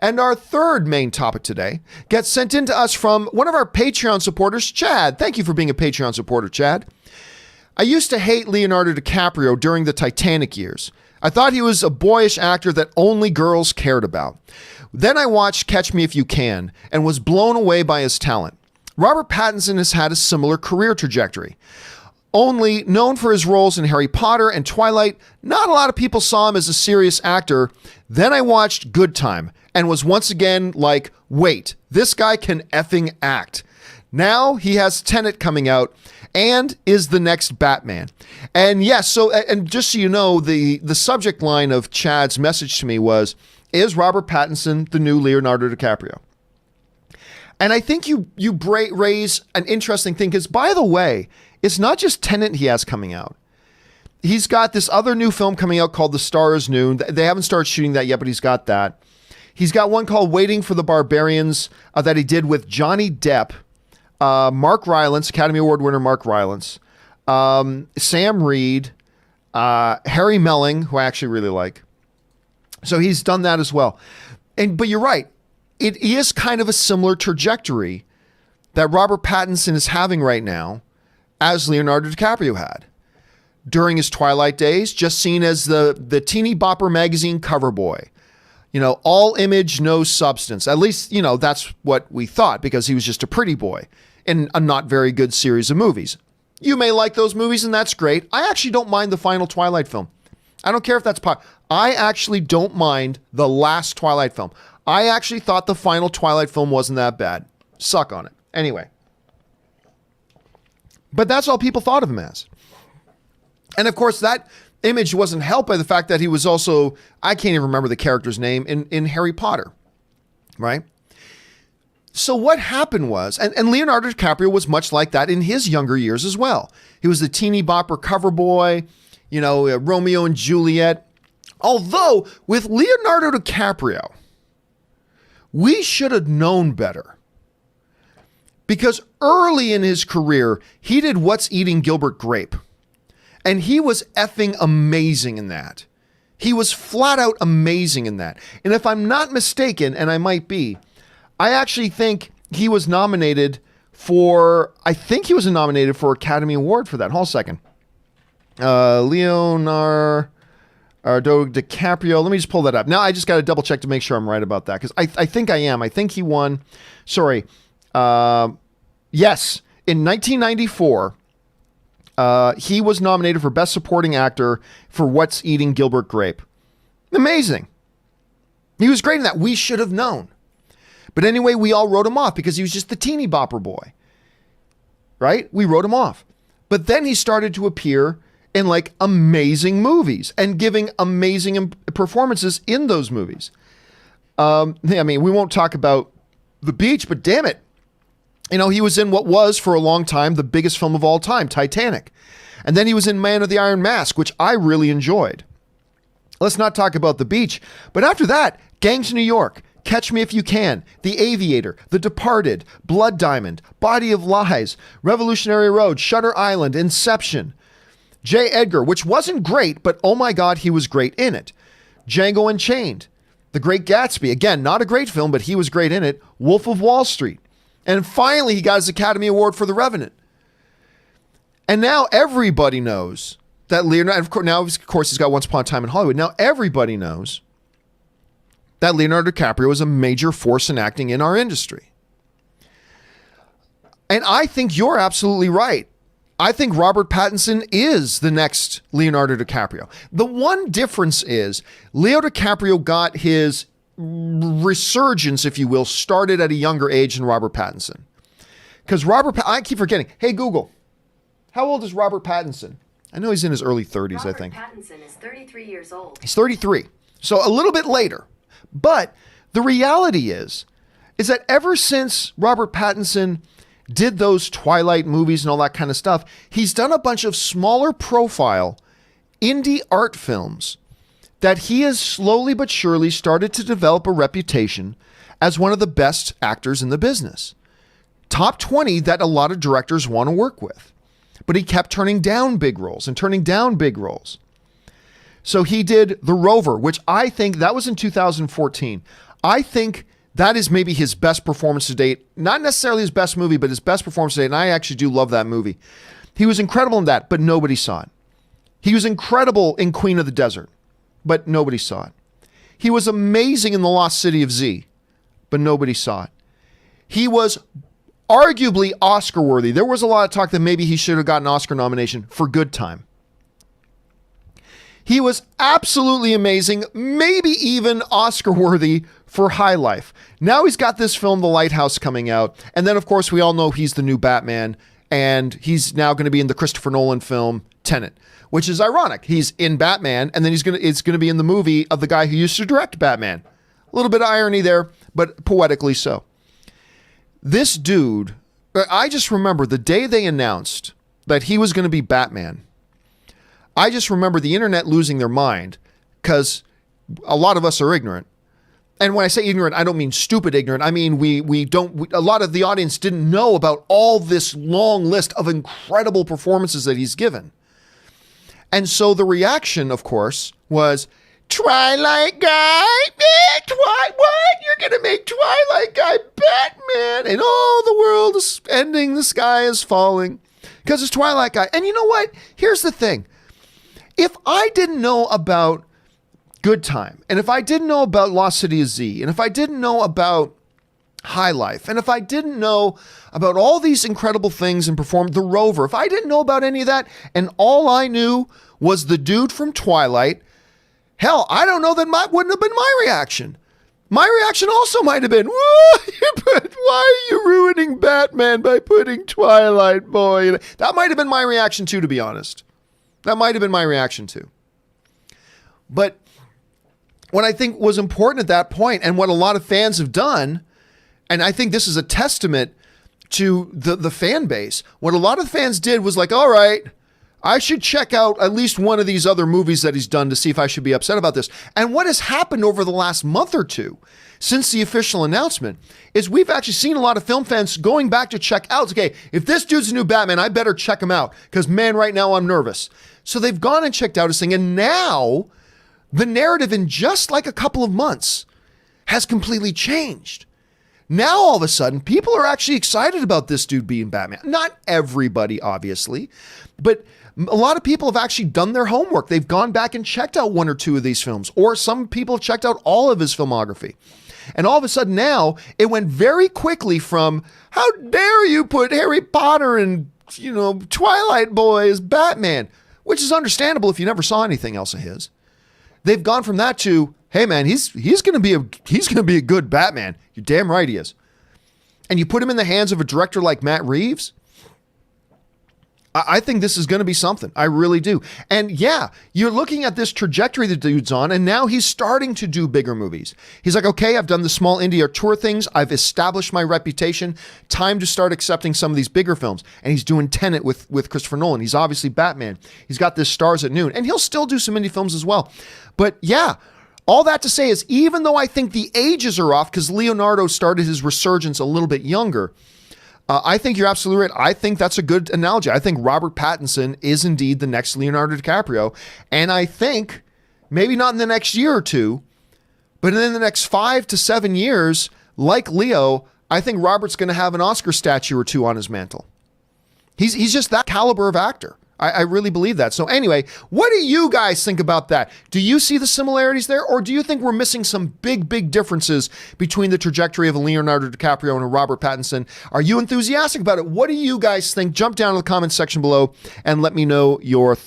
And our third main topic today gets sent in to us from one of our Patreon supporters, Chad. Thank you for being a Patreon supporter, Chad. I used to hate Leonardo DiCaprio during the Titanic years. I thought he was a boyish actor that only girls cared about. Then I watched Catch Me If You Can and was blown away by his talent. Robert Pattinson has had a similar career trajectory. Only known for his roles in Harry Potter and Twilight, not a lot of people saw him as a serious actor. Then I watched Good Time and was once again like, wait, this guy can effing act. Now he has Tenet coming out and is the next Batman. And yes, and just so you know, the subject line of Chad's message to me was, is Robert Pattinson the new Leonardo DiCaprio? And I think you raise an interesting thing, because by the way, it's not just Tenet he has coming out. He's got this other new film coming out called The Star Is Noon. They haven't started shooting that yet, but he's got that. He's got one called Waiting for the Barbarians that he did with Johnny Depp, Mark Rylance, Academy Award winner Mark Rylance, Sam Reed, Harry Melling, who I actually really like. So he's done that as well. But you're right. It is kind of a similar trajectory that Robert Pattinson is having right now as Leonardo DiCaprio had. During his Twilight days, just seen as the teeny bopper magazine cover boy. You know, all image, no substance. At least, you know, that's what we thought, because he was just a pretty boy in a not very good series of movies. You may like those movies, and that's great. I actually don't mind the final Twilight film. I don't care if that's I actually don't mind the last Twilight film. I actually thought the final Twilight film wasn't that bad. Suck on it. Anyway. But that's all people thought of him as. And of course, that image wasn't helped by the fact that he was also, I can't even remember the character's name, in Harry Potter, right? So what happened was, and Leonardo DiCaprio was much like that in his younger years as well. He was the teeny bopper cover boy, you know, Romeo and Juliet. Although with Leonardo DiCaprio, we should have known better. Because early in his career, he did What's Eating Gilbert Grape. And he was effing amazing in that. He was flat out amazing in that. And if I'm not mistaken, and I might be, I actually think he was nominated for Academy Award for that. Hold on a second. Leonardo DiCaprio. Let me just pull that up. Now I just got to double check to make sure I'm right about that, because I think I am. I think he won. Sorry. Yes. In 1994, he was nominated for Best Supporting Actor for What's Eating Gilbert Grape. Amazing. He was great in that. We should have known. But anyway, we all wrote him off because he was just the teeny bopper boy. Right? We wrote him off. But then he started to appear in like amazing movies and giving amazing performances in those movies. I mean, we won't talk about The Beach, but damn it. You know, he was in what was for a long time the biggest film of all time, Titanic. And then he was in Man of the Iron Mask, which I really enjoyed. Let's not talk about The Beach. But after that, Gangs of New York, Catch Me If You Can, The Aviator, The Departed, Blood Diamond, Body of Lies, Revolutionary Road, Shutter Island, Inception, J. Edgar, which wasn't great, but oh my God, he was great in it. Django Unchained, The Great Gatsby, again, not a great film, but he was great in it. Wolf of Wall Street. And finally, he got his Academy Award for The Revenant. And now everybody knows that Leonardo, of course, he's got Once Upon a Time in Hollywood. Now everybody knows that Leonardo DiCaprio is a major force in acting in our industry. And I think you're absolutely right. I think Robert Pattinson is the next Leonardo DiCaprio. The one difference is Leo DiCaprio got his resurgence, if you will, started at a younger age than Robert Pattinson. Because I keep forgetting. Hey, Google, how old is Robert Pattinson? I know he's in his early 30s, I think. Robert Pattinson is 33 years old. He's 33. So a little bit later. But the reality is that ever since Robert Pattinson did those Twilight movies and all that kind of stuff, he's done a bunch of smaller profile indie art films that he has slowly but surely started to develop a reputation as one of the best actors in the business. Top 20 that a lot of directors want to work with. But he kept turning down big roles and turning down big roles. So he did The Rover, which I think that was in 2014. I think that is maybe his best performance to date. Not necessarily his best movie, but his best performance to date. And I actually do love that movie. He was incredible in that, but nobody saw it. He was incredible in Queen of the Desert, but nobody saw it. He was amazing in The Lost City of Z, but nobody saw it. He was arguably Oscar worthy. There was a lot of talk that maybe he should have gotten an Oscar nomination for Good Time. He was absolutely amazing, maybe even Oscar worthy for High Life. Now he's got this film, The Lighthouse, coming out. And then, of course, we all know he's the new Batman. And he's now going to be in the Christopher Nolan film, Tenet, which is ironic. He's in Batman, and then it's going to be in the movie of the guy who used to direct Batman. A little bit of irony there, but poetically so. This dude, I just remember the day they announced that he was going to be Batman. I just remember the internet losing their mind because a lot of us are ignorant. And when I say ignorant, I don't mean stupid ignorant. I mean, a lot of the audience didn't know about all this long list of incredible performances that he's given. And so the reaction, of course, was, Twilight guy? What? You're going to make Twilight guy Batman? And all the world is ending, the sky is falling because it's Twilight guy. And you know what? Here's the thing. If I didn't know about Good Time, and if I didn't know about Lost City of Z, and if I didn't know about High Life, and if I didn't know about all these incredible things and perform The Rover, if I didn't know about any of that, and all I knew was the dude from Twilight, hell, I don't know, that wouldn't have been my reaction. My reaction also might have been, why are you ruining Batman by putting Twilight Boy in? That might have been my reaction too, to be honest. That might have been my reaction too. But what I think was important at that point, and what a lot of fans have done, and I think this is a testament to the fan base, what a lot of fans did was like, all right, I should check out at least one of these other movies that he's done to see if I should be upset about this. And what has happened over the last month or two since the official announcement is we've actually seen a lot of film fans going back to check out. Okay, if this dude's a new Batman, I better check him out because, man, right now I'm nervous. So they've gone and checked out his thing, and now the narrative in just like a couple of months has completely changed. Now, all of a sudden, people are actually excited about this dude being Batman. Not everybody, obviously, but a lot of people have actually done their homework. They've gone back and checked out one or two of these films, or some people have checked out all of his filmography. And all of a sudden now, it went very quickly from, how dare you put Harry Potter and, Twilight Boy as Batman, which is understandable if you never saw anything else of his. They've gone from that to, hey man, he's going to be a good Batman. You're damn right he is. And you put him in the hands of a director like Matt Reeves, I think this is going to be something. I really do. And yeah, you're looking at this trajectory the dude's on, and now he's starting to do bigger movies. He's like, okay, I've done the small indie tour things. I've established my reputation. Time to start accepting some of these bigger films. And he's doing Tenet with Christopher Nolan. He's obviously Batman. He's got this Stars at Noon, and he'll still do some indie films as well. But yeah, all that to say is, even though I think the ages are off because Leonardo started his resurgence a little bit younger, I think you're absolutely right. I think that's a good analogy. I think Robert Pattinson is indeed the next Leonardo DiCaprio. And I think, maybe not in the next year or two, but in the next 5 to 7 years, like Leo, I think Robert's going to have an Oscar statue or two on his mantle. He's just that caliber of actor. I really believe that. So anyway, what do you guys think about that? Do you see the similarities there, or do you think we're missing some big differences between the trajectory of a Leonardo DiCaprio and a Robert Pattinson? Are you enthusiastic about it? What do you guys think? Jump down to the comments section below and let me know your thoughts.